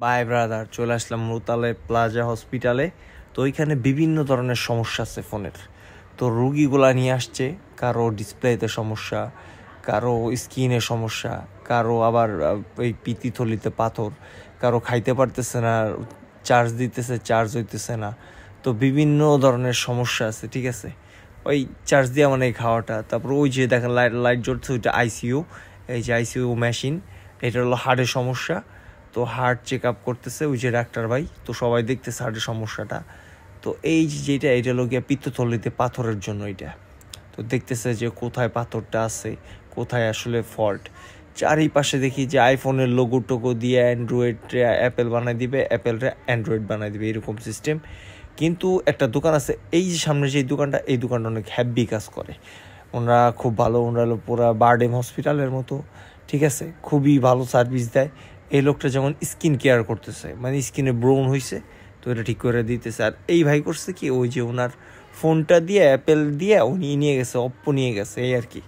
By brother, চলে আসলাম মুতালে plaza হসপিটালে। তো ওইখানে বিভিন্ন ধরনের সমস্যা আছে ফোনের। তো রুগীগুলা নিয়ে আসছে, কারো ডিসপ্লেতে সমস্যা, কারো স্ক্রিনে সমস্যা, কারো আবার ওই পিত্তিথলিতে পাথর, কারো খাইতে পারতেছে না, চার্জ দিতেছে চার্জ হইতেছে না। তো বিভিন্ন ধরনের সমস্যা আছে, ঠিক আছে। ওই চার্জ দেওয়া মানে খাওয়াটা, তারপর ওই যে দেখেন লাইট লাইট জ্বলছে, ওইটা আইসিইউ। এই যে আইসিইউ মেশিন, এটা হলো হার্টের সমস্যা। তো হার্ট চেক আপ করতেছে ওই যে ডাক্তার ভাই, তো সবাই দেখতেছে হার্টের সমস্যাটা। তো এই যেটা এটা হলো গিয়ে পিত্তথলিতে পাথরের জন্য এটা। তো দেখতেছে যে কোথায় পাথরটা আছে, কোথায় আসলে ফল্ট। চারিপাশে দেখি যে আইফোনের লোগো টোগো দিয়ে অ্যান্ড্রয়েড অ্যাপেল বানাই দিবে, অ্যাপেলরে অ্যান্ড্রয়েড বানাই দিবে, এরকম সিস্টেম। কিন্তু একটা দোকান আছে এই যে সামনে যে দোকানটা, এই দোকানটা অনেক হ্যাপি কাজ করে। ওনারা খুব ভালো, ওনারা হলো পুরা বারডেম হসপিটালের মতো, ঠিক আছে, খুবই ভালো সার্ভিস দেয়। এই লোকটা যেমন স্কিন কেয়ার করতেছে, মানে স্কিনে ব্রোন হয়েছে, তো এটা ঠিক করে দিতেছে। আর এই ভাই করছে কি, ওই যে ওনার ফোনটা দিয়ে অ্যাপেল দিয়ে উনি নিয়ে গেছে, অপ্পো নিয়ে গেছে, এই আর কি।